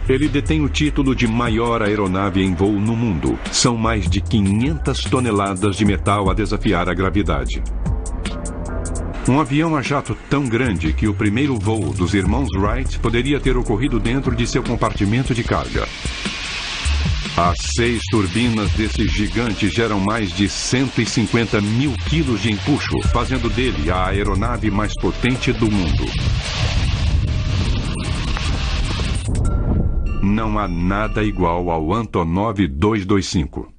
Ele detém o título de maior aeronave em voo no mundo. São mais de 500 toneladas de metal a desafiar a gravidade. Um avião a jato tão grande que o primeiro voo dos irmãos Wright poderia ter ocorrido dentro de seu compartimento de carga. As 6 turbinas desse gigante geram mais de 150 mil quilos de empuxo, fazendo dele a aeronave mais potente do mundo. Não há nada igual ao Antonov 225.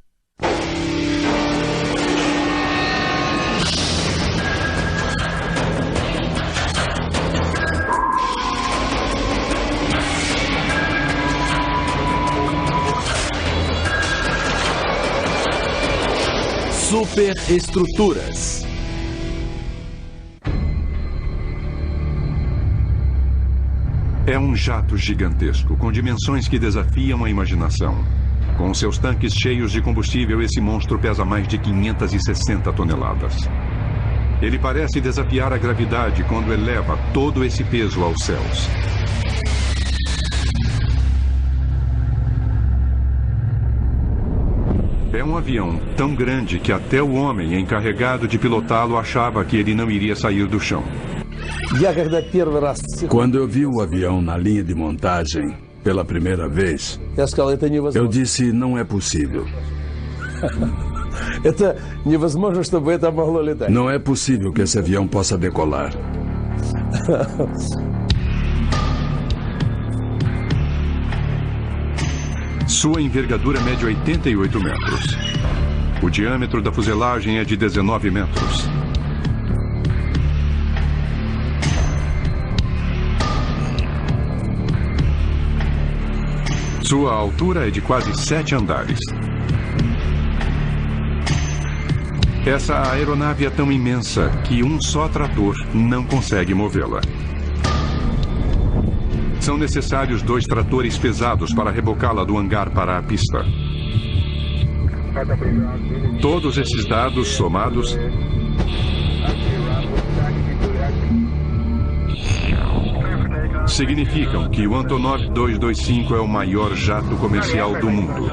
Superestruturas. É um jato gigantesco, com dimensões que desafiam a imaginação. Com seus tanques cheios de combustível, esse monstro pesa mais de 560 toneladas. Ele parece desafiar a gravidade quando eleva todo esse peso aos céus. É um avião tão grande que até o homem encarregado de pilotá-lo achava que ele não iria sair do chão. Quando eu vi o avião na linha de montagem pela primeira vez, eu disse, não é possível. Não é possível que esse avião possa decolar. Sua envergadura mede 88 metros. O diâmetro da fuselagem é de 19 metros. Sua altura é de quase 7 andares. Essa aeronave é tão imensa que um só trator não consegue movê-la. São necessários 2 tratores pesados para rebocá-la do hangar para a pista. Todos esses dados somados significam que o Antonov 225 é o maior jato comercial do mundo.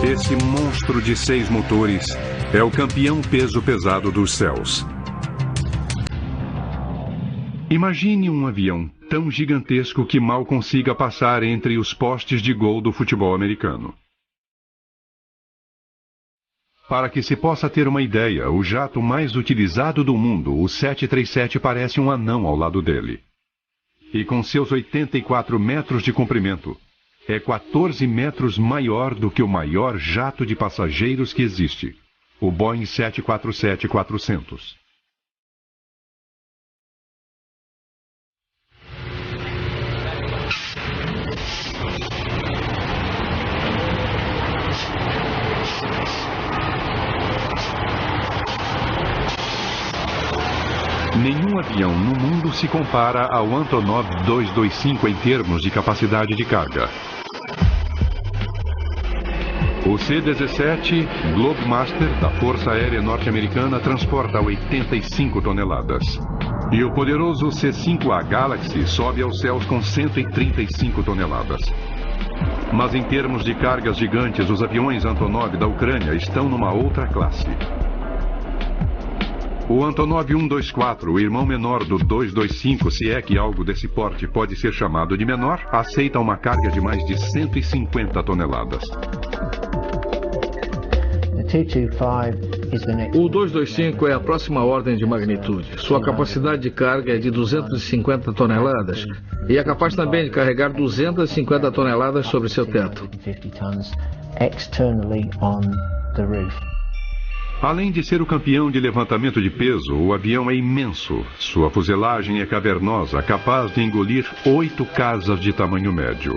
Esse monstro de 6 motores é o campeão peso pesado dos céus. Imagine um avião tão gigantesco que mal consiga passar entre os postes de gol do futebol americano. Para que se possa ter uma ideia, o jato mais utilizado do mundo, o 737, parece um anão ao lado dele. E com seus 84 metros de comprimento, é 14 metros maior do que o maior jato de passageiros que existe, o Boeing 747-400. Nenhum avião no mundo se compara ao Antonov 225 em termos de capacidade de carga. O C-17 Globemaster da Força Aérea Norte-Americana transporta 85 toneladas. E o poderoso C-5A Galaxy sobe aos céus com 135 toneladas. Mas em termos de cargas gigantes, os aviões Antonov da Ucrânia estão numa outra classe. O Antonov 124, o irmão menor do 225, se é que algo desse porte pode ser chamado de menor, aceita uma carga de mais de 150 toneladas. O 225 é a próxima ordem de magnitude. Sua capacidade de carga é de 250 toneladas e é capaz também de carregar 250 toneladas sobre seu teto. Além de ser o campeão de levantamento de peso, o avião é imenso. Sua fuselagem é cavernosa, capaz de engolir 8 casas de tamanho médio.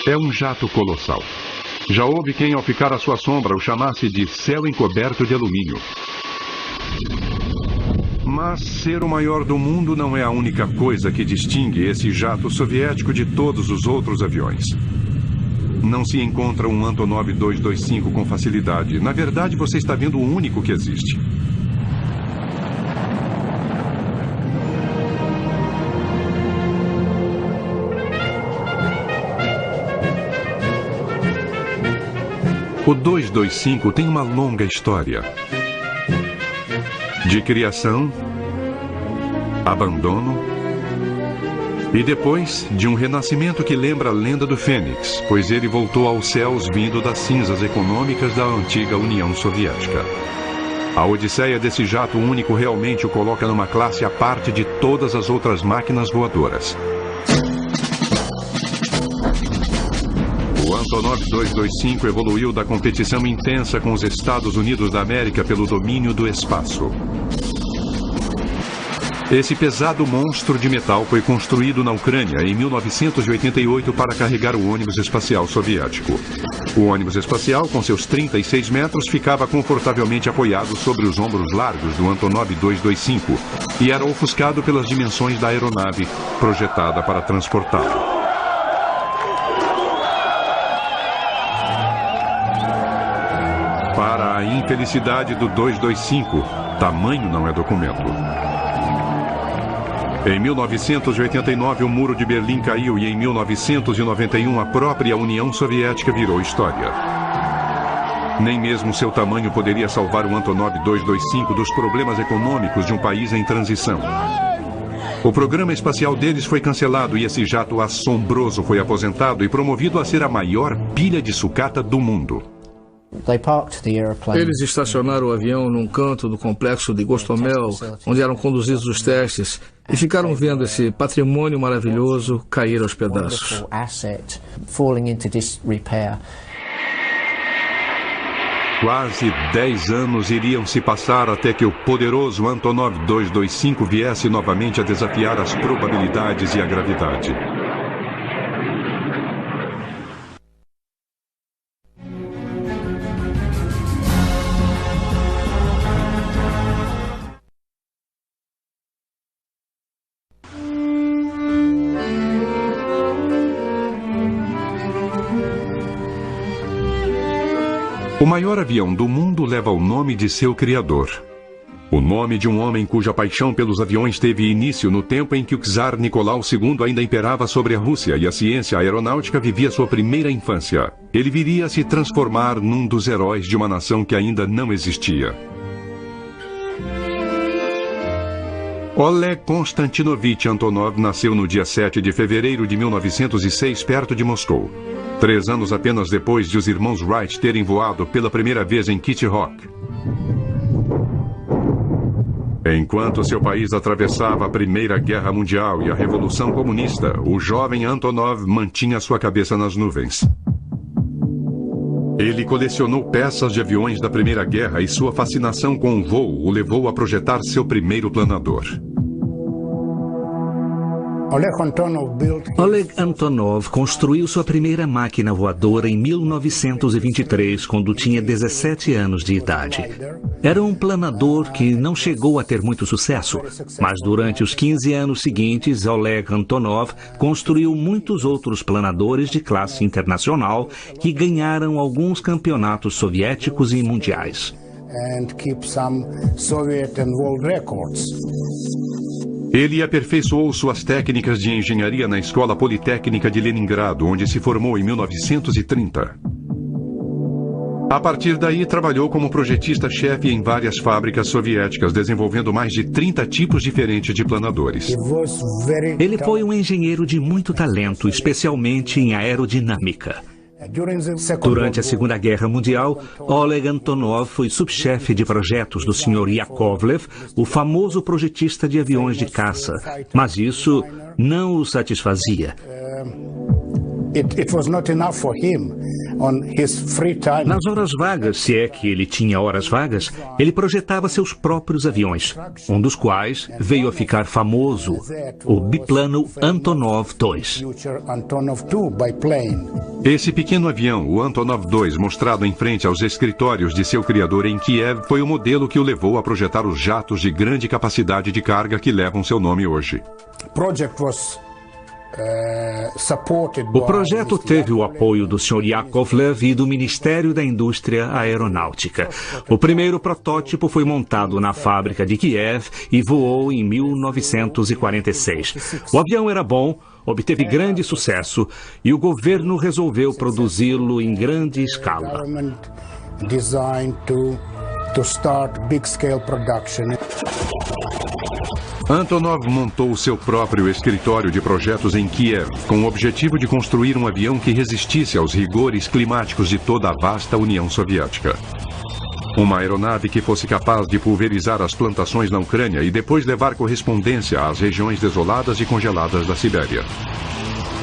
É um jato colossal. Já houve quem, ao ficar à sua sombra, o chamasse de céu encoberto de alumínio. Mas ser o maior do mundo não é a única coisa que distingue esse jato soviético de todos os outros aviões. Não se encontra um Antonov 225 com facilidade. Na verdade, você está vendo o único que existe. O 225 tem uma longa história de criação, abandono e depois de um renascimento que lembra a lenda do Fênix, pois ele voltou aos céus vindo das cinzas econômicas da antiga União Soviética. A odisseia desse jato único realmente o coloca numa classe à parte de todas as outras máquinas voadoras. O Antonov 225 evoluiu da competição intensa com os Estados Unidos da América pelo domínio do espaço. Esse pesado monstro de metal foi construído na Ucrânia em 1988 para carregar o ônibus espacial soviético. O ônibus espacial, com seus 36 metros, ficava confortavelmente apoiado sobre os ombros largos do Antonov 225 e era ofuscado pelas dimensões da aeronave projetada para transportá-lo. Para a infelicidade do 225, tamanho não é documento. Em 1989, o Muro de Berlim caiu e em 1991 a própria União Soviética virou história. Nem mesmo seu tamanho poderia salvar o Antonov 225 dos problemas econômicos de um país em transição. O programa espacial deles foi cancelado e esse jato assombroso foi aposentado e promovido a ser a maior pilha de sucata do mundo. Eles estacionaram o avião num canto do complexo de Gostomel, onde eram conduzidos os testes, e ficaram vendo esse patrimônio maravilhoso cair aos pedaços. Quase 10 anos iriam se passar até que o poderoso Antonov 225 viesse novamente a desafiar as probabilidades e a gravidade. O maior avião do mundo leva o nome de seu criador. O nome de um homem cuja paixão pelos aviões teve início no tempo em que o czar Nicolau II ainda imperava sobre a Rússia e a ciência aeronáutica vivia sua primeira infância. Ele viria a se transformar num dos heróis de uma nação que ainda não existia. Oleg Konstantinovich Antonov nasceu no dia 7 de fevereiro de 1906, perto de Moscou. 3 anos apenas depois de os irmãos Wright terem voado pela primeira vez em Kitty Hawk. Enquanto seu país atravessava a Primeira Guerra Mundial e a Revolução Comunista, o jovem Antonov mantinha sua cabeça nas nuvens. Ele colecionou peças de aviões da Primeira Guerra e sua fascinação com o voo o levou a projetar seu primeiro planador. Oleg Antonov construiu sua primeira máquina voadora em 1923, quando tinha 17 anos de idade. Era um planador que não chegou a ter muito sucesso, mas durante os 15 anos seguintes, Oleg Antonov construiu muitos outros planadores de classe internacional que ganharam alguns campeonatos soviéticos e mundiais. Ele aperfeiçoou suas técnicas de engenharia na Escola Politécnica de Leningrado, onde se formou em 1930. A partir daí, trabalhou como projetista-chefe em várias fábricas soviéticas, desenvolvendo mais de 30 tipos diferentes de planadores. Ele foi um engenheiro de muito talento, especialmente em aerodinâmica. Durante a Segunda Guerra Mundial, Oleg Antonov foi subchefe de projetos do Sr. Yakovlev, o famoso projetista de aviões de caça, mas isso não o satisfazia. Nas horas vagas, se é que ele tinha horas vagas, ele projetava seus próprios aviões, um dos quais veio a ficar famoso, o biplano Antonov II. Esse pequeno avião, o Antonov II, mostrado em frente aos escritórios de seu criador em Kiev, foi o modelo que o levou a projetar os jatos de grande capacidade de carga que levam seu nome hoje. O projeto teve o apoio do Sr. Yakovlev e do Ministério da Indústria Aeronáutica. O primeiro protótipo foi montado na fábrica de Kiev e voou em 1946. O avião era bom, obteve grande sucesso e o governo resolveu produzi-lo em grande escala. Antonov montou seu próprio escritório de projetos em Kiev, com o objetivo de construir um avião que resistisse aos rigores climáticos de toda a vasta União Soviética. Uma aeronave que fosse capaz de pulverizar as plantações na Ucrânia e depois levar correspondência às regiões desoladas e congeladas da Sibéria.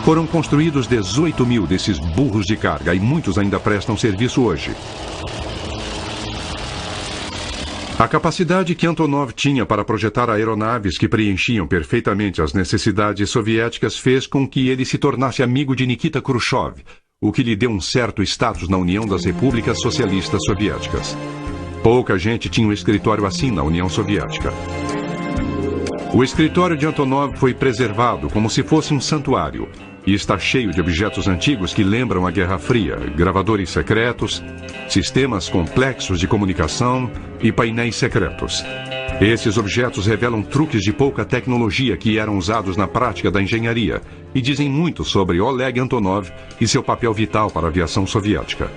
Foram construídos 18 mil desses burros de carga e muitos ainda prestam serviço hoje. A capacidade que Antonov tinha para projetar aeronaves que preenchiam perfeitamente as necessidades soviéticas fez com que ele se tornasse amigo de Nikita Khrushchev, o que lhe deu um certo status na União das Repúblicas Socialistas Soviéticas. Pouca gente tinha um escritório assim na União Soviética. O escritório de Antonov foi preservado como se fosse um santuário e está cheio de objetos antigos que lembram a Guerra Fria, gravadores secretos, sistemas complexos de comunicação e painéis secretos. Esses objetos revelam truques de pouca tecnologia que eram usados na prática da engenharia e dizem muito sobre Oleg Antonov e seu papel vital para a aviação soviética.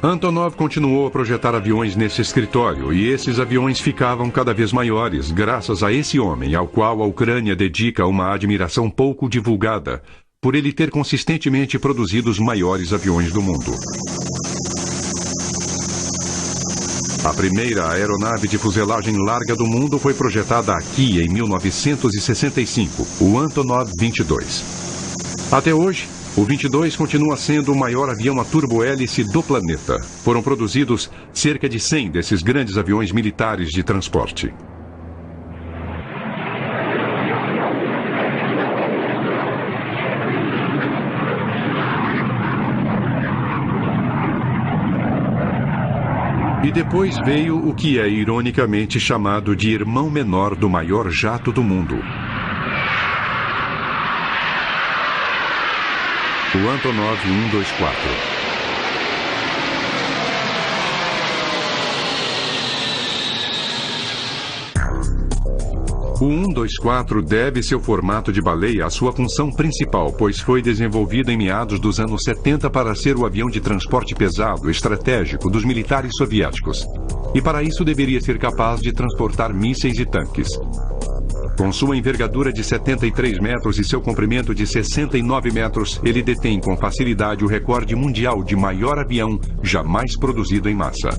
Antonov continuou a projetar aviões nesse escritório e esses aviões ficavam cada vez maiores graças a esse homem ao qual a Ucrânia dedica uma admiração pouco divulgada, por ele ter consistentemente produzido os maiores aviões do mundo. A primeira aeronave de fuselagem larga do mundo foi projetada aqui em 1965, o Antonov 22. Até hoje, o 22 continua sendo o maior avião a turbohélice do planeta. Foram produzidos cerca de 100 desses grandes aviões militares de transporte. E depois veio o que é ironicamente chamado de irmão menor do maior jato do mundo. O Antonov 124. O 124 deve seu formato de baleia à sua função principal, pois foi desenvolvido em meados dos anos 70 para ser o avião de transporte pesado estratégico dos militares soviéticos. E para isso deveria ser capaz de transportar mísseis e tanques. Com sua envergadura de 73 metros e seu comprimento de 69 metros, ele detém com facilidade o recorde mundial de maior avião jamais produzido em massa.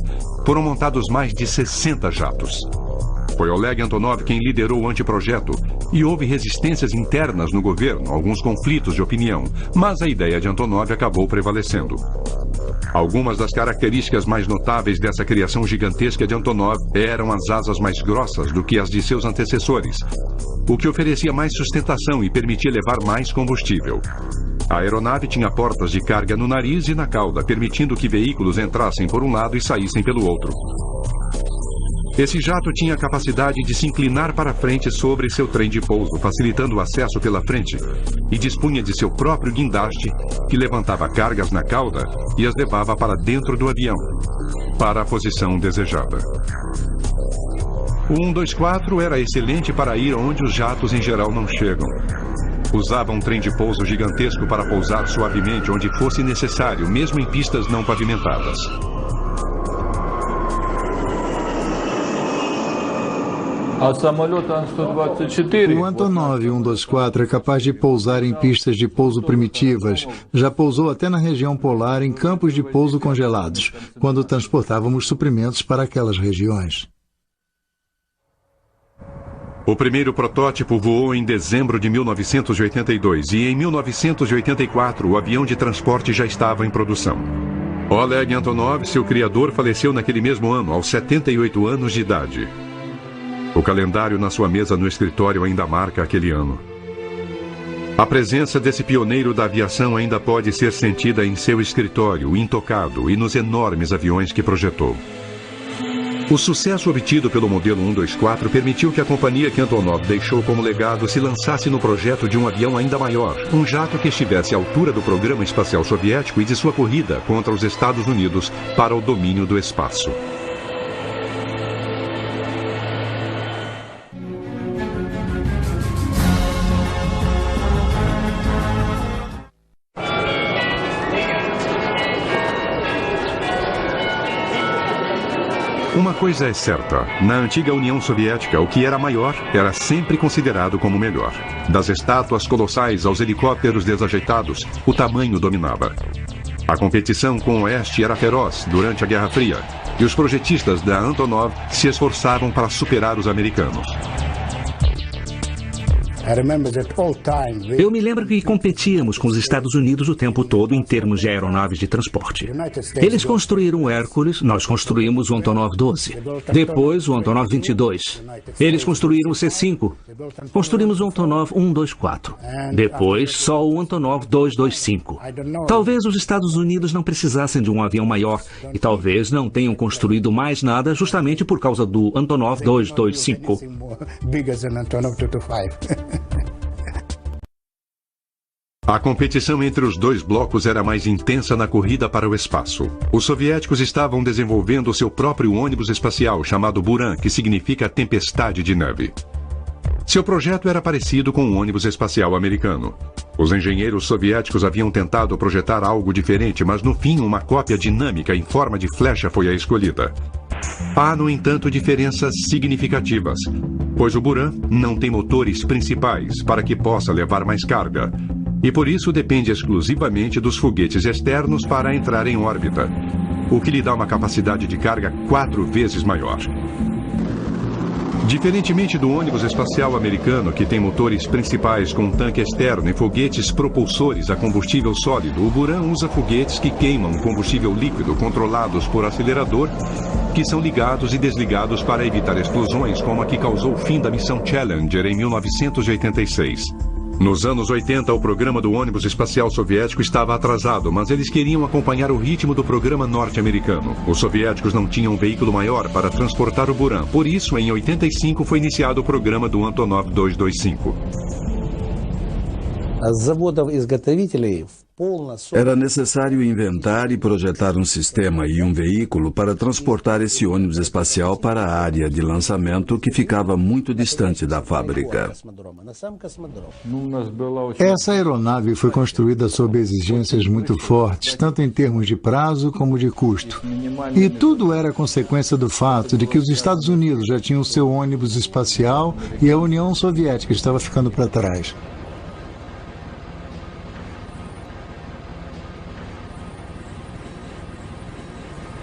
Foram montados mais de 60 jatos. Foi Oleg Antonov quem liderou o anteprojeto e houve resistências internas no governo, alguns conflitos de opinião, mas a ideia de Antonov acabou prevalecendo. Algumas das características mais notáveis dessa criação gigantesca de Antonov eram as asas mais grossas do que as de seus antecessores, o que oferecia mais sustentação e permitia levar mais combustível. A aeronave tinha portas de carga no nariz e na cauda, permitindo que veículos entrassem por um lado e saíssem pelo outro. Esse jato tinha a capacidade de se inclinar para frente sobre seu trem de pouso, facilitando o acesso pela frente, e dispunha de seu próprio guindaste, que levantava cargas na cauda e as levava para dentro do avião, para a posição desejada. O 124 era excelente para ir onde os jatos em geral não chegam. Usava um trem de pouso gigantesco para pousar suavemente onde fosse necessário, mesmo em pistas não pavimentadas. O Antonov 124 é capaz de pousar em pistas de pouso primitivas. Já pousou até na região polar em campos de pouso congelados, quando transportávamos suprimentos para aquelas regiões. O primeiro protótipo voou em dezembro de 1982 e em 1984 o avião de transporte já estava em produção. Oleg Antonov, seu criador, faleceu naquele mesmo ano, aos 78 anos de idade. O calendário na sua mesa no escritório ainda marca aquele ano. A presença desse pioneiro da aviação ainda pode ser sentida em seu escritório, intocado, e nos enormes aviões que projetou. O sucesso obtido pelo modelo 124 permitiu que a companhia que Antonov deixou como legado se lançasse no projeto de um avião ainda maior, um jato que estivesse à altura do programa espacial soviético e de sua corrida contra os Estados Unidos para o domínio do espaço. Uma coisa é certa, na antiga União Soviética, o que era maior era sempre considerado como melhor. Das estátuas colossais aos helicópteros desajeitados, o tamanho dominava. A competição com o Oeste era feroz durante a Guerra Fria, e os projetistas da Antonov se esforçavam para superar os americanos. Eu me lembro que competíamos com os Estados Unidos o tempo todo em termos de aeronaves de transporte. Eles construíram o Hércules, nós construímos o Antonov 12. Depois o Antonov 22. Eles construíram o C-5. Construímos o Antonov 124. Depois só o Antonov 225. Talvez os Estados Unidos não precisassem de um avião maior e talvez não tenham construído mais nada justamente por causa do Antonov 225. A competição entre os dois blocos era mais intensa na corrida para o espaço. Os soviéticos estavam desenvolvendo seu próprio ônibus espacial chamado Buran, que significa tempestade de neve. Seu projeto era parecido com o ônibus espacial americano. Os engenheiros soviéticos haviam tentado projetar algo diferente, mas no fim uma cópia dinâmica em forma de flecha foi a escolhida. Há, no entanto, diferenças significativas, pois o Buran não tem motores principais para que possa levar mais carga, e por isso depende exclusivamente dos foguetes externos para entrar em órbita, o que lhe dá uma capacidade de carga 4 vezes maior. Diferentemente do ônibus espacial americano, que tem motores principais com tanque externo e foguetes propulsores a combustível sólido, o Buran usa foguetes que queimam combustível líquido controlados por acelerador, que são ligados e desligados para evitar explosões como a que causou o fim da missão Challenger em 1986. Nos anos 80, o programa do ônibus espacial soviético estava atrasado, mas eles queriam acompanhar o ritmo do programa norte-americano. Os soviéticos não tinham um veículo maior para transportar o Buran, por isso, em 85, foi iniciado o programa do Antonov 225. Era necessário inventar e projetar um sistema e um veículo para transportar esse ônibus espacial para a área de lançamento que ficava muito distante da fábrica. Essa aeronave foi construída sob exigências muito fortes, tanto em termos de prazo como de custo. E tudo era consequência do fato de que os Estados Unidos já tinham seu ônibus espacial e a União Soviética estava ficando para trás.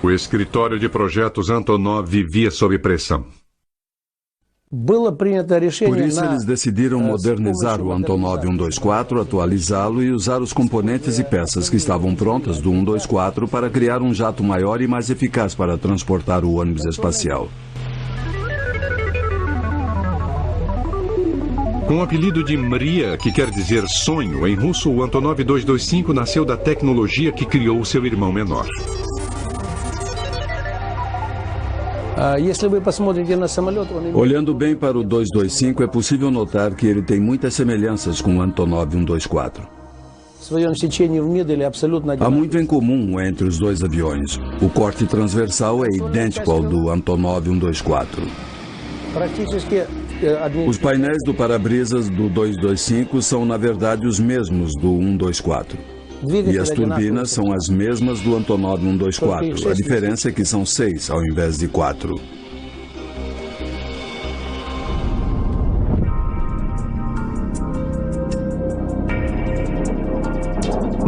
O escritório de projetos Antonov vivia sob pressão. Por isso, eles decidiram modernizar o Antonov 124, atualizá-lo e usar os componentes e peças que estavam prontas do 124 para criar um jato maior e mais eficaz para transportar o ônibus espacial. Com o apelido de Mria, que quer dizer sonho, em russo, o Antonov 225 nasceu da tecnologia que criou seu irmão menor. Olhando bem para o 225, é possível notar que ele tem muitas semelhanças com o Antonov 124. Há muito em comum entre os dois aviões. O corte transversal é idêntico ao do Antonov 124. Os painéis do para-brisas do 225 são, na verdade, os mesmos do 124. E as turbinas são as mesmas do Antonov 124. A diferença é que são 6 ao invés de 4.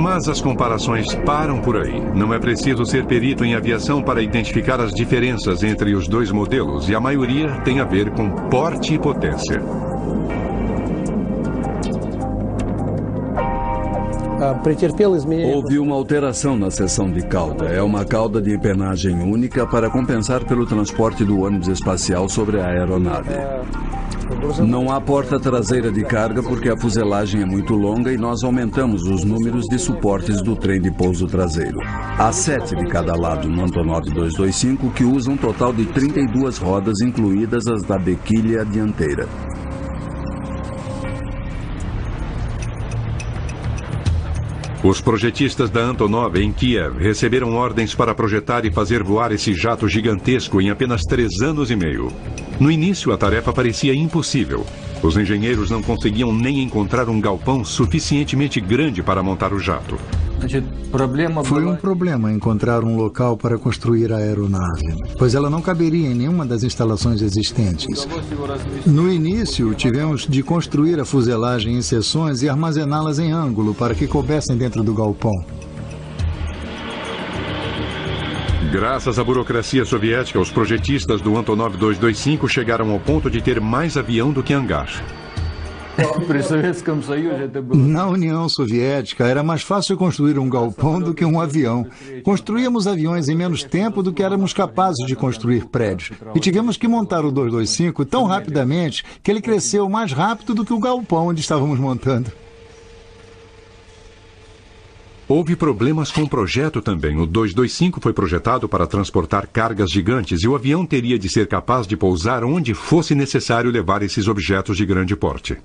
Mas as comparações param por aí. Não é preciso ser perito em aviação para identificar as diferenças entre os dois modelos, e a maioria tem a ver com porte e potência. Houve uma alteração na seção de cauda. É uma cauda de empenagem única para compensar pelo transporte do ônibus espacial sobre a aeronave. Não há porta traseira de carga porque a fuselagem é muito longa e nós aumentamos os números de suportes do trem de pouso traseiro. Há 7 de cada lado no Antonov 225, que usa um total de 32 rodas, incluídas as da bequilha dianteira. Os projetistas da Antonov em Kiev receberam ordens para projetar e fazer voar esse jato gigantesco em apenas 3 anos e meio. No início, a tarefa parecia impossível. Os engenheiros não conseguiam nem encontrar um galpão suficientemente grande para montar o jato. Foi um problema encontrar um local para construir a aeronave, pois ela não caberia em nenhuma das instalações existentes. No início, tivemos de construir a fuselagem em seções e armazená-las em ângulo para que coubessem dentro do galpão. Graças à burocracia soviética, os projetistas do Antonov 225 chegaram ao ponto de ter mais avião do que hangar. Na União Soviética, era mais fácil construir um galpão do que um avião. Construíamos aviões em menos tempo do que éramos capazes de construir prédios. E tivemos que montar o 225 tão rapidamente que ele cresceu mais rápido do que o galpão onde estávamos montando. Houve problemas com o projeto também. O 225 foi projetado para transportar cargas gigantes e o avião teria de ser capaz de pousar onde fosse necessário levar esses objetos de grande porte.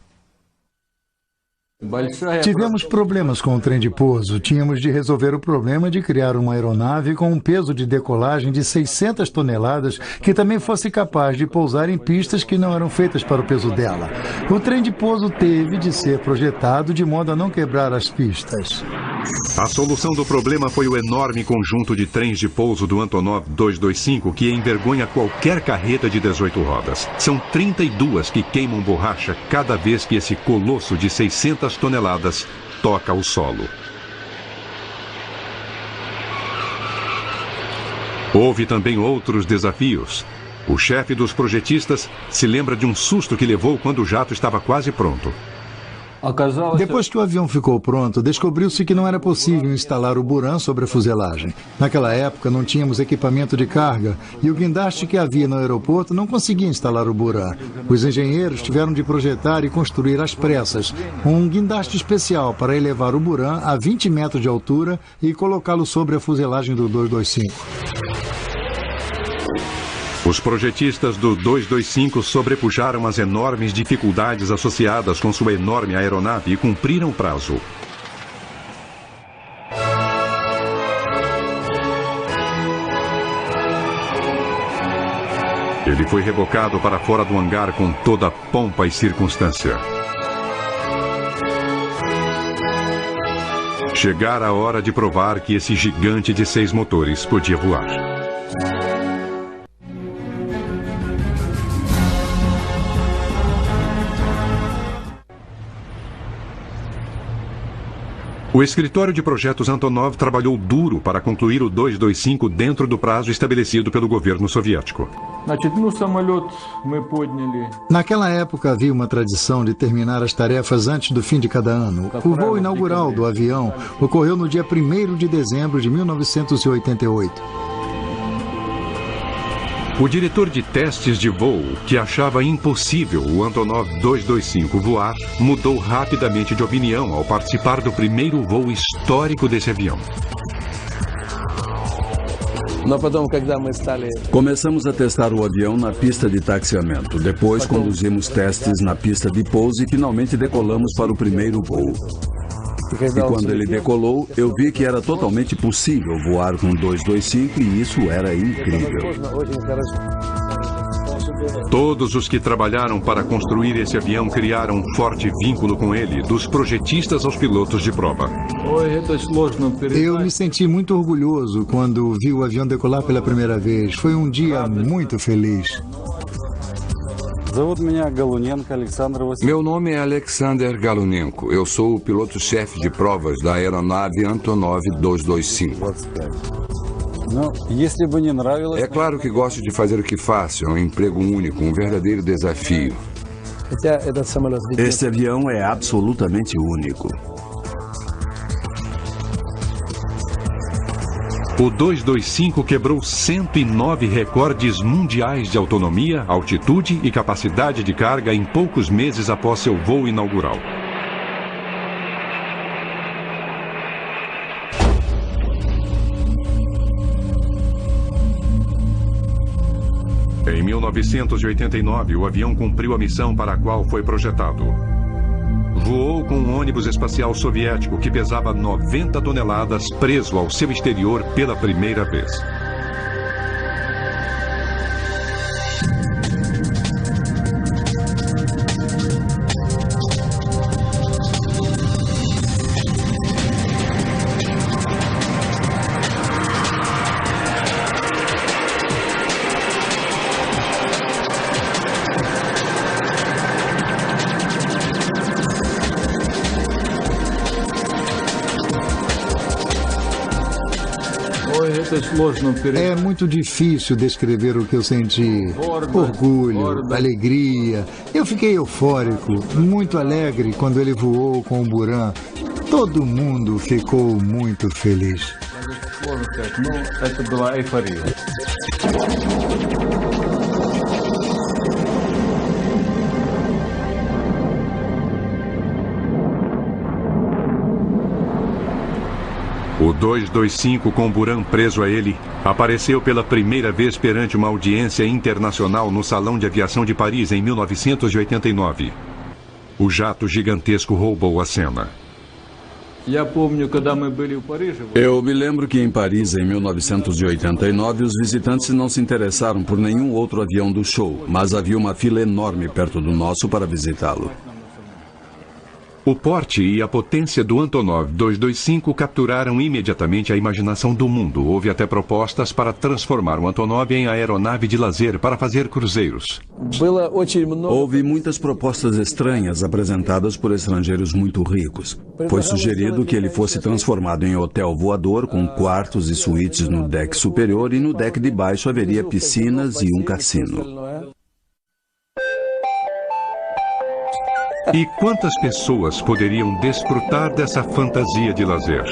Tivemos problemas com o trem de pouso. Tínhamos de resolver o problema de criar uma aeronave com um peso de decolagem de 600 toneladas que também fosse capaz de pousar em pistas que não eram feitas para o peso dela. O trem de pouso teve de ser projetado de modo a não quebrar as pistas. A solução do problema foi o enorme conjunto de trens de pouso do Antonov 225, que envergonha qualquer carreta de 18 rodas. São 32 que queimam borracha cada vez que esse colosso de 600 toneladas toca o solo. Houve também outros desafios. O chefe dos projetistas se lembra de um susto que levou quando o jato estava quase pronto. Depois que o avião ficou pronto, descobriu-se que não era possível instalar o Buran sobre a fuselagem. Naquela época não tínhamos equipamento de carga e o guindaste que havia no aeroporto não conseguia instalar o Buran. Os engenheiros tiveram de projetar e construir às pressas um guindaste especial para elevar o Buran a 20 metros de altura e colocá-lo sobre a fuselagem do 225. Os projetistas do 225 sobrepujaram as enormes dificuldades associadas com sua enorme aeronave e cumpriram o prazo. Ele foi rebocado para fora do hangar com toda a pompa e circunstância. Chegara a hora de provar que esse gigante de 6 motores podia voar. O escritório de projetos Antonov trabalhou duro para concluir o 225 dentro do prazo estabelecido pelo governo soviético. Naquela época havia uma tradição de terminar as tarefas antes do fim de cada ano. O voo inaugural do avião ocorreu no dia 1º de dezembro de 1988. O diretor de testes de voo, que achava impossível o Antonov 225 voar, mudou rapidamente de opinião ao participar do primeiro voo histórico desse avião. Começamos a testar o avião na pista de taxiamento. Depois conduzimos testes na pista de pouso e finalmente decolamos para o primeiro voo. E quando ele decolou, eu vi que era totalmente possível voar com 225 e isso era incrível. Todos os que trabalharam para construir esse avião criaram um forte vínculo com ele, dos projetistas aos pilotos de prova. Eu me senti muito orgulhoso quando vi o avião decolar pela primeira vez. Foi um dia muito feliz. Meu nome é Alexander Galunenko. Eu sou o piloto-chefe de provas da aeronave Antonov 225. É claro que gosto de fazer o que faço. É um emprego único, um verdadeiro desafio. Este avião é absolutamente único. O 225 quebrou 109 recordes mundiais de autonomia, altitude e capacidade de carga em poucos meses após seu voo inaugural. Em 1989, o avião cumpriu a missão para a qual foi projetado. Voou com um ônibus espacial soviético que pesava 90 toneladas preso ao seu exterior pela primeira vez. É muito difícil descrever o que eu senti. Orgulho, alegria. Eu fiquei eufórico, muito alegre quando ele voou com o Buran. Todo mundo ficou muito feliz. O 225, com Buran preso a ele, apareceu pela primeira vez perante uma audiência internacional no Salão de Aviação de Paris em 1989. O jato gigantesco roubou a cena. Eu me lembro que em Paris, em 1989, os visitantes não se interessaram por nenhum outro avião do show, mas havia uma fila enorme perto do nosso para visitá-lo. O porte e a potência do Antonov 225 capturaram imediatamente a imaginação do mundo. Houve até propostas para transformar o Antonov em aeronave de lazer para fazer cruzeiros. Houve muitas propostas estranhas apresentadas por estrangeiros muito ricos. Foi sugerido que ele fosse transformado em hotel voador com quartos e suítes no deck superior e no deck de baixo haveria piscinas e um cassino. E quantas pessoas poderiam desfrutar dessa fantasia de lazer?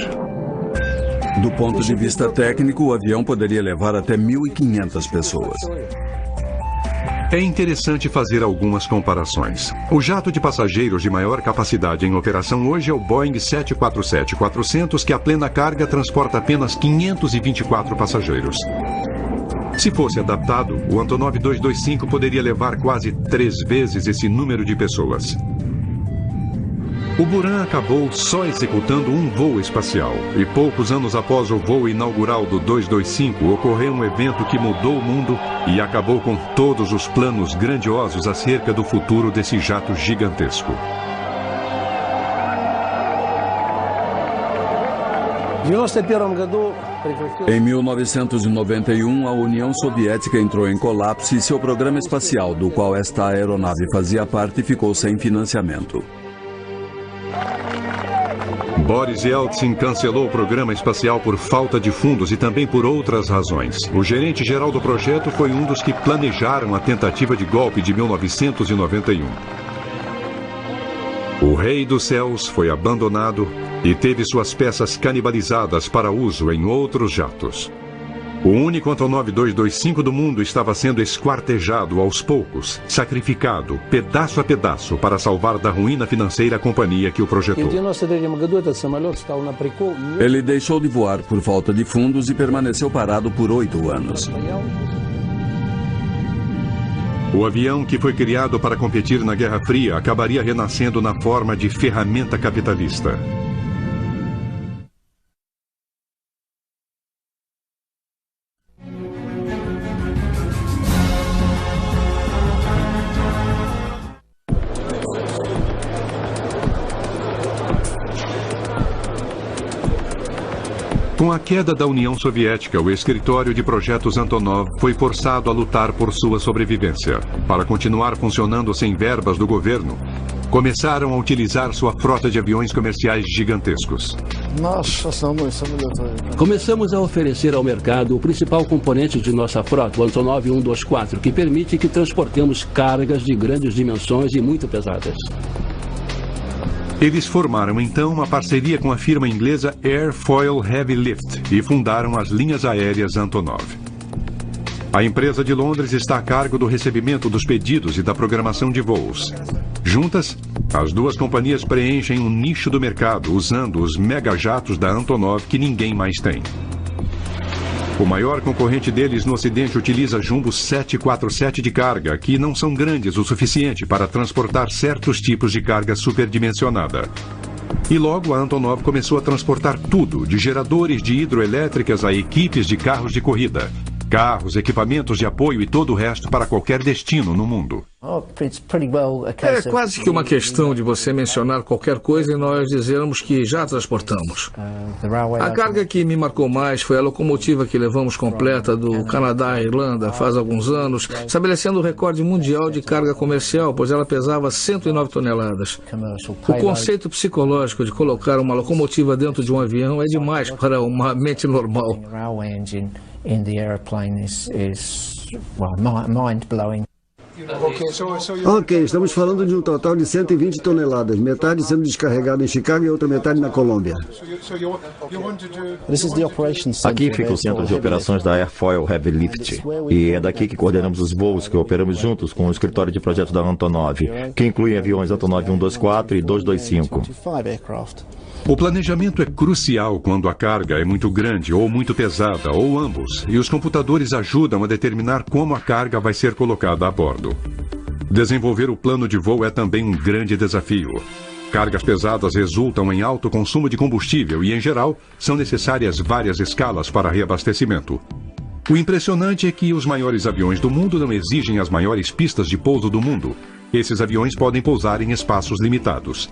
Do ponto de vista técnico, o avião poderia levar até 1.500 pessoas. É interessante fazer algumas comparações. O jato de passageiros de maior capacidade em operação hoje é o Boeing 747-400, que a plena carga transporta apenas 524 passageiros. Se fosse adaptado, o Antonov 225 poderia levar quase 3 vezes esse número de pessoas. O Buran acabou só executando um voo espacial, e poucos anos após o voo inaugural do 225, ocorreu um evento que mudou o mundo e acabou com todos os planos grandiosos acerca do futuro desse jato gigantesco. Em 1991, a União Soviética entrou em colapso e seu programa espacial, do qual esta aeronave fazia parte, ficou sem financiamento. Boris Yeltsin cancelou o programa espacial por falta de fundos e também por outras razões. O gerente-geral do projeto foi um dos que planejaram a tentativa de golpe de 1991. O Rei dos Céus foi abandonado e teve suas peças canibalizadas para uso em outros jatos. O único Antonov 225 do mundo estava sendo esquartejado aos poucos, sacrificado, pedaço a pedaço, para salvar da ruína financeira a companhia que o projetou. Ele deixou de voar por falta de fundos e permaneceu parado por 8 anos. O avião que foi criado para competir na Guerra Fria acabaria renascendo na forma de ferramenta capitalista. Com a queda da União Soviética, o escritório de projetos Antonov foi forçado a lutar por sua sobrevivência. Para continuar funcionando sem verbas do governo, começaram a utilizar sua frota de aviões comerciais gigantescos. Começamos a oferecer ao mercado o principal componente de nossa frota, o Antonov 124, que permite que transportemos cargas de grandes dimensões e muito pesadas. Eles formaram então uma parceria com a firma inglesa Airfoil Heavy Lift e fundaram as linhas aéreas Antonov. A empresa de Londres está a cargo do recebimento dos pedidos e da programação de voos. Juntas, as duas companhias preenchem um nicho do mercado usando os megajatos da Antonov que ninguém mais tem. O maior concorrente deles no Ocidente utiliza Jumbo 747 de carga, que não são grandes o suficiente para transportar certos tipos de carga superdimensionada. E logo a Antonov começou a transportar tudo, de geradores de hidroelétricas a equipes de carros de corrida, carros, equipamentos de apoio e todo o resto para qualquer destino no mundo. É quase que uma questão de você mencionar qualquer coisa e nós dizermos que já transportamos. A carga que me marcou mais foi a locomotiva que levamos completa do Canadá à Irlanda faz alguns anos, estabelecendo o recorde mundial de carga comercial, pois ela pesava 109 toneladas. O conceito psicológico de colocar uma locomotiva dentro de um avião é demais para uma mente normal. Ok, estamos falando de um total de 120 toneladas, metade sendo descarregada em Chicago e outra metade na Colômbia. Aqui fica o centro de operações da Airfoil Heavy Lift, e é daqui que coordenamos os voos que operamos juntos com o escritório de projetos da Antonov, que inclui aviões Antonov 124 e 225. O planejamento é crucial quando a carga é muito grande ou muito pesada, ou ambos, e os computadores ajudam a determinar como a carga vai ser colocada a bordo. Desenvolver o plano de voo é também um grande desafio. Cargas pesadas resultam em alto consumo de combustível e, em geral, são necessárias várias escalas para reabastecimento. O impressionante é que os maiores aviões do mundo não exigem as maiores pistas de pouso do mundo. Esses aviões podem pousar em espaços limitados.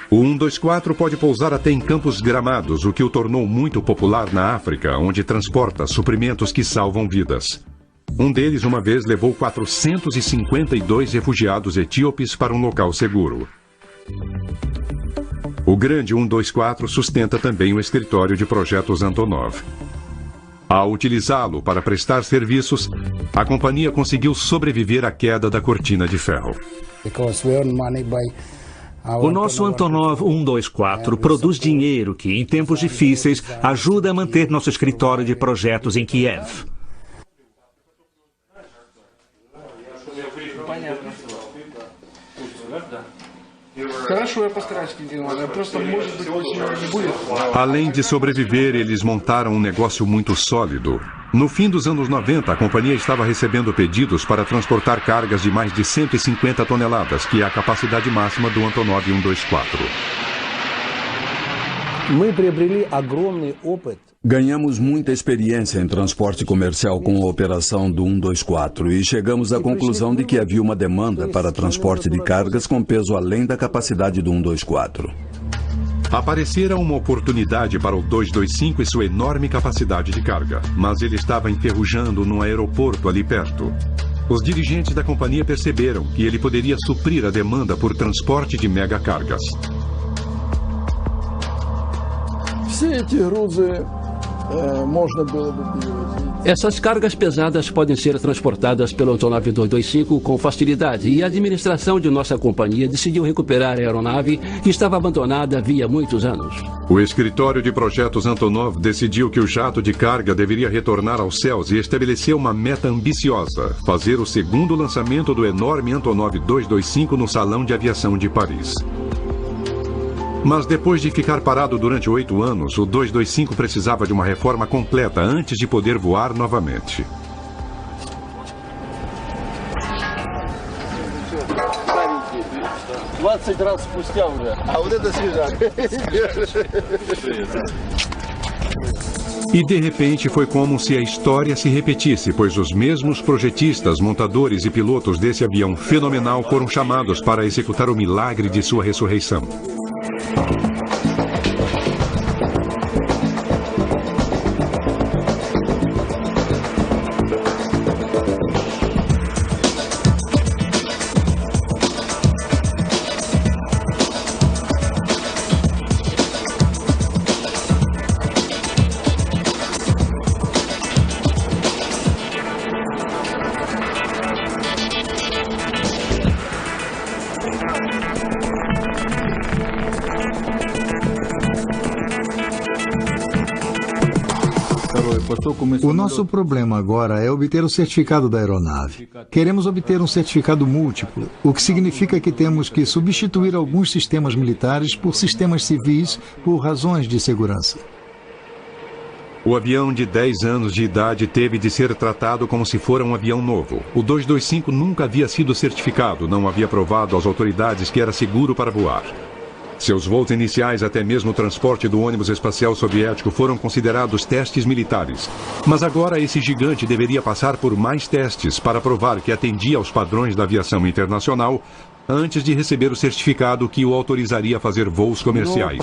O 124 pode pousar até em campos gramados, o que o tornou muito popular na África, onde transporta suprimentos que salvam vidas. Um deles, uma vez, levou 452 refugiados etíopes para um local seguro. O grande 124 sustenta também o escritório de projetos Antonov. Ao utilizá-lo para prestar serviços, a companhia conseguiu sobreviver à queda da cortina de ferro. O nosso Antonov 124 produz dinheiro que, em tempos difíceis, ajuda a manter nosso escritório de projetos em Kiev. Além de sobreviver, eles montaram um negócio muito sólido. No fim dos anos 90, a companhia estava recebendo pedidos para transportar cargas de mais de 150 toneladas, que é a capacidade máxima do Antonov 124. Ganhamos muita experiência em transporte comercial com a operação do 124 e chegamos à conclusão de que havia uma demanda para transporte de cargas com peso além da capacidade do 124. Aparecera uma oportunidade para o 225 e sua enorme capacidade de carga, mas ele estava enferrujando num aeroporto ali perto. Os dirigentes da companhia perceberam que ele poderia suprir a demanda por transporte de mega cargas. Essas cargas pesadas podem ser transportadas pelo Antonov 225 com facilidade, e a administração de nossa companhia decidiu recuperar a aeronave que estava abandonada havia muitos anos. O escritório de projetos Antonov decidiu que o jato de carga deveria retornar aos céus e estabeleceu uma meta ambiciosa: fazer o segundo lançamento do enorme Antonov 225 no Salão de Aviação de Paris. Mas depois de ficar parado durante 8 anos, o 225 precisava de uma reforma completa antes de poder voar novamente. E de repente foi como se a história se repetisse, pois os mesmos projetistas, montadores e pilotos desse avião fenomenal foram chamados para executar o milagre de sua ressurreição. O nosso problema agora é obter o certificado da aeronave. Queremos obter um certificado múltiplo, o que significa que temos que substituir alguns sistemas militares por sistemas civis por razões de segurança. O avião de 10 anos de idade teve de ser tratado como se fora um avião novo. O 225 nunca havia sido certificado, não havia provado às autoridades que era seguro para voar. Seus voos iniciais, até mesmo o transporte do ônibus espacial soviético, foram considerados testes militares. Mas agora esse gigante deveria passar por mais testes para provar que atendia aos padrões da aviação internacional antes de receber o certificado que o autorizaria a fazer voos comerciais.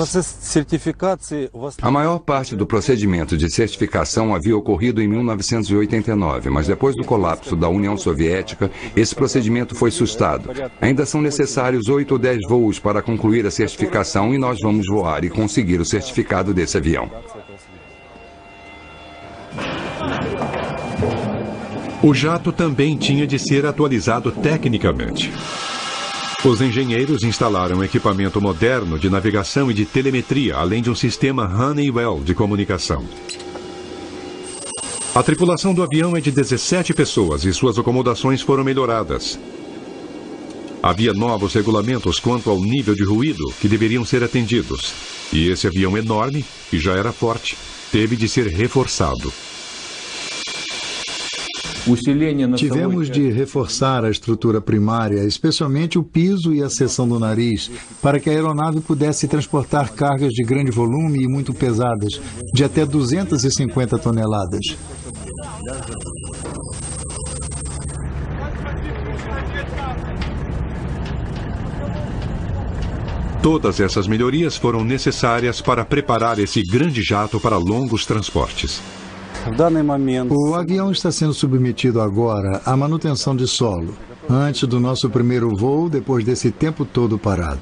A maior parte do procedimento de certificação havia ocorrido em 1989, mas depois do colapso da União Soviética, esse procedimento foi sustado. Ainda são necessários 8 ou 10 voos para concluir a certificação e nós vamos voar e conseguir o certificado desse avião. O jato também tinha de ser atualizado tecnicamente. Os engenheiros instalaram equipamento moderno de navegação e de telemetria, além de um sistema Honeywell de comunicação. A tripulação do avião é de 17 pessoas e suas acomodações foram melhoradas. Havia novos regulamentos quanto ao nível de ruído que deveriam ser atendidos. E esse avião enorme, que já era forte, teve de ser reforçado. Tivemos de reforçar a estrutura primária, especialmente o piso e a seção do nariz, para que a aeronave pudesse transportar cargas de grande volume e muito pesadas, de até 250 toneladas. Todas essas melhorias foram necessárias para preparar esse grande jato para longos transportes. O avião está sendo submetido agora à manutenção de solo, antes do nosso primeiro voo, depois desse tempo todo parado.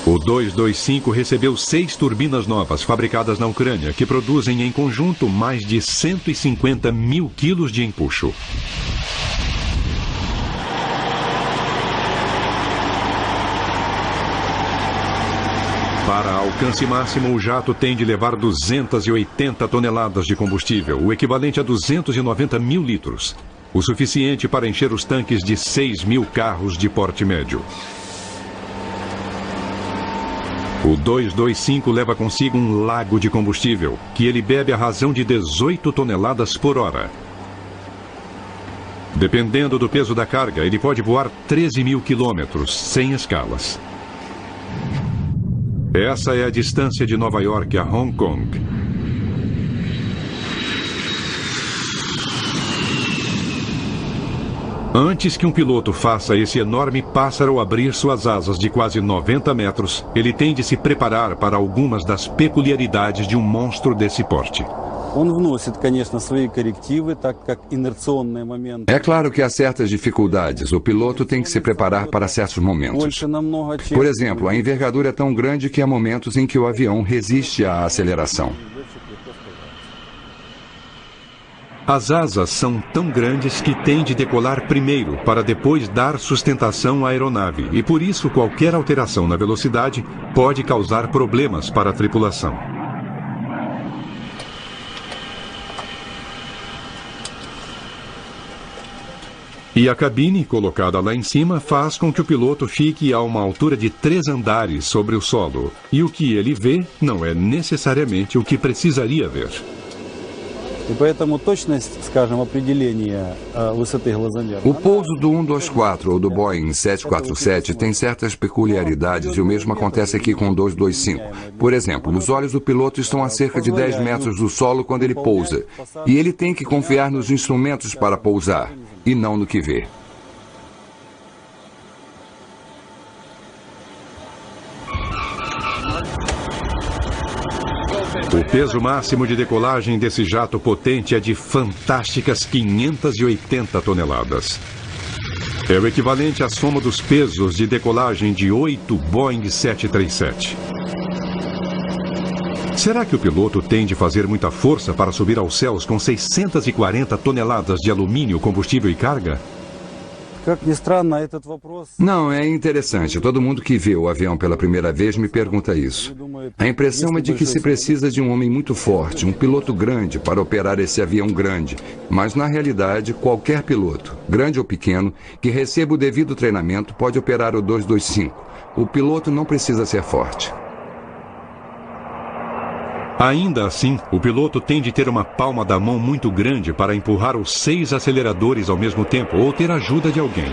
O 225 recebeu 6 turbinas novas fabricadas na Ucrânia, que produzem em conjunto mais de 150 mil quilos de empuxo. Para alcance máximo, o jato tem de levar 280 toneladas de combustível, o equivalente a 290 mil litros, o suficiente para encher os tanques de 6 mil carros de porte médio. O 225 leva consigo um lago de combustível, que ele bebe à razão de 18 toneladas por hora. Dependendo do peso da carga, ele pode voar 13 mil quilômetros, sem escalas. Essa é a distância de Nova York a Hong Kong. Antes que um piloto faça esse enorme pássaro abrir suas asas de quase 90 metros, ele tem de se preparar para algumas das peculiaridades de um monstro desse porte. É claro que há certas dificuldades. O piloto tem que se preparar para certos momentos. Por exemplo, a envergadura é tão grande que há momentos em que o avião resiste à aceleração. As asas são tão grandes que tem de decolar primeiro para depois dar sustentação à aeronave, e por isso qualquer alteração na velocidade pode causar problemas para a tripulação. E a cabine, colocada lá em cima, faz com que o piloto fique a uma altura de 3 andares sobre o solo. E o que ele vê não é necessariamente o que precisaria ver. O pouso do 124 ou do Boeing 747 tem certas peculiaridades e o mesmo acontece aqui com o 225. Por exemplo, os olhos do piloto estão a cerca de 10 metros do solo quando ele pousa. E ele tem que confiar nos instrumentos para pousar, e não no que vê. O peso máximo de decolagem desse jato potente é de fantásticas 580 toneladas. É o equivalente à soma dos pesos de decolagem de 8 Boeing 737. Será que o piloto tem de fazer muita força para subir aos céus com 640 toneladas de alumínio, combustível e carga? Não, é interessante. Todo mundo que vê o avião pela primeira vez me pergunta isso. A impressão é de que se precisa de um homem muito forte, um piloto grande para operar esse avião grande. Mas, na realidade, qualquer piloto, grande ou pequeno, que receba o devido treinamento pode operar o 225. O piloto não precisa ser forte. Ainda assim, o piloto tem de ter uma palma da mão muito grande para empurrar os 6 aceleradores ao mesmo tempo ou ter ajuda de alguém.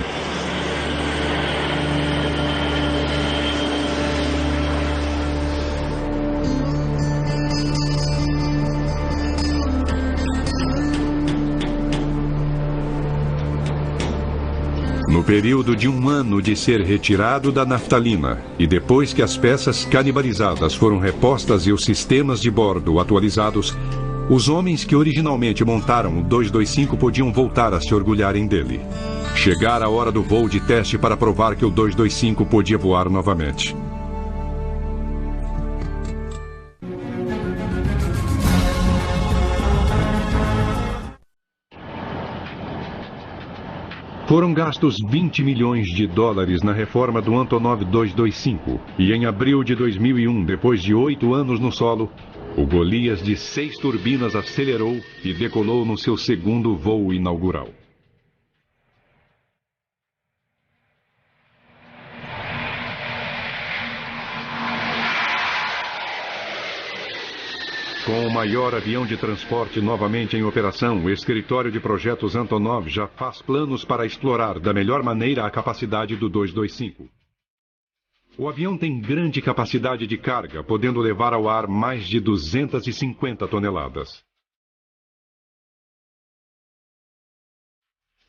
No período de 1 ano de ser retirado da naftalina e depois que as peças canibalizadas foram repostas e os sistemas de bordo atualizados, os homens que originalmente montaram o 225 podiam voltar a se orgulharem dele. Chegara a hora do voo de teste para provar que o 225 podia voar novamente. Foram gastos 20 milhões de dólares na reforma do Antonov 225 e em abril de 2001, depois de 8 anos no solo, o Golias de 6 turbinas acelerou e decolou no seu segundo voo inaugural. Com o maior avião de transporte novamente em operação, o escritório de projetos Antonov já faz planos para explorar da melhor maneira a capacidade do 225. O avião tem grande capacidade de carga, podendo levar ao ar mais de 250 toneladas.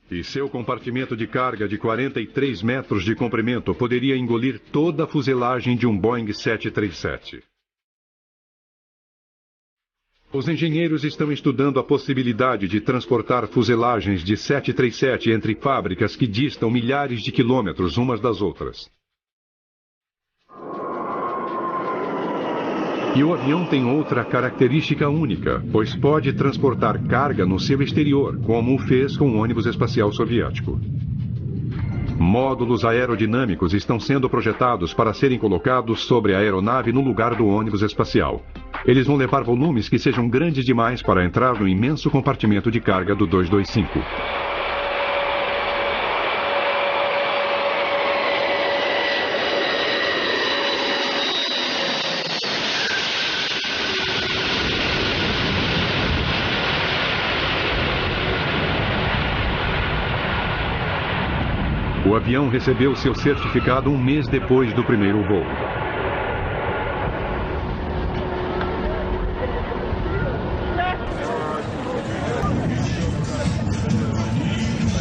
E seu compartimento de carga de 43 metros de comprimento poderia engolir toda a fuselagem de um Boeing 737. Os engenheiros estão estudando a possibilidade de transportar fuselagens de 737 entre fábricas que distam milhares de quilômetros umas das outras. E o avião tem outra característica única, pois pode transportar carga no seu exterior, como o fez com o ônibus espacial soviético. Módulos aerodinâmicos estão sendo projetados para serem colocados sobre a aeronave no lugar do ônibus espacial. Eles vão levar volumes que sejam grandes demais para entrar no imenso compartimento de carga do 225. O avião recebeu seu certificado 1 mês depois do primeiro voo.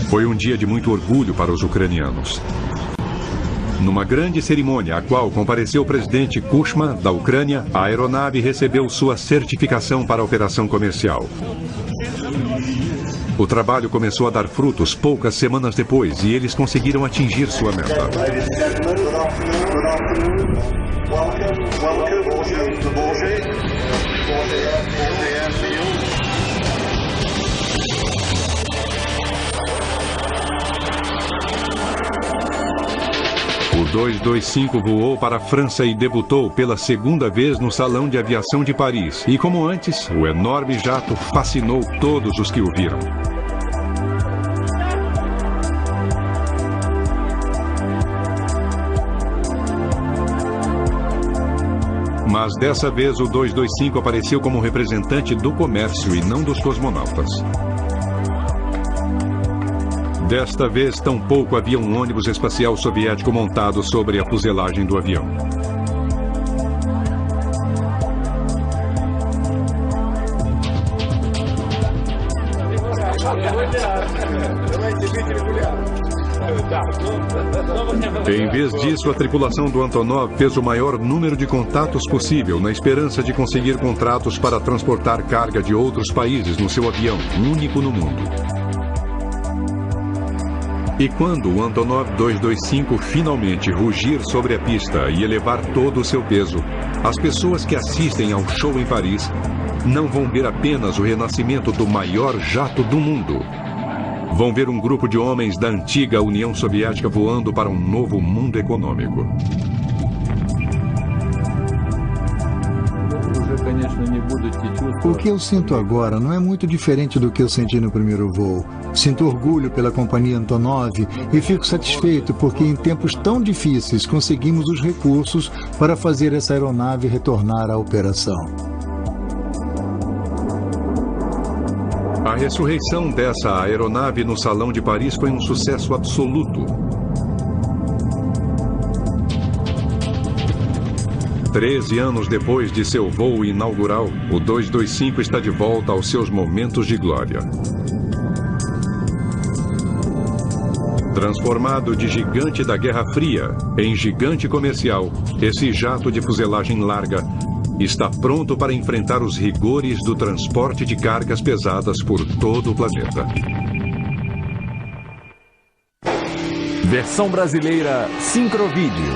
Foi um dia de muito orgulho para os ucranianos. Numa grande cerimônia, a qual compareceu o presidente Kuchma, da Ucrânia, a aeronave recebeu sua certificação para a operação comercial. O trabalho começou a dar frutos poucas semanas depois e eles conseguiram atingir sua meta. O 225 voou para a França e debutou pela segunda vez no Salão de Aviação de Paris. E como antes, o enorme jato fascinou todos os que o viram. Mas dessa vez o 225 apareceu como representante do comércio e não dos cosmonautas. Desta vez, tampouco havia um ônibus espacial soviético montado sobre a fuselagem do avião. Em vez disso, a tripulação do Antonov fez o maior número de contatos possível, na esperança de conseguir contratos para transportar carga de outros países no seu avião, único no mundo. E quando o Antonov 225 finalmente rugir sobre a pista e elevar todo o seu peso, as pessoas que assistem ao show em Paris não vão ver apenas o renascimento do maior jato do mundo. vão ver um grupo de homens da antiga União Soviética voando para um novo mundo econômico. O que eu sinto agora não é muito diferente do que eu senti no primeiro voo. Sinto orgulho pela companhia Antonov e fico satisfeito porque em tempos tão difíceis conseguimos os recursos para fazer essa aeronave retornar à operação. A ressurreição dessa aeronave no Salão de Paris foi um sucesso absoluto. 13 anos depois de seu voo inaugural, o 225 está de volta aos seus momentos de glória. Transformado de gigante da Guerra Fria em gigante comercial, esse jato de fuselagem larga está pronto para enfrentar os rigores do transporte de cargas pesadas por todo o planeta. Versão brasileira Sincrovídeo.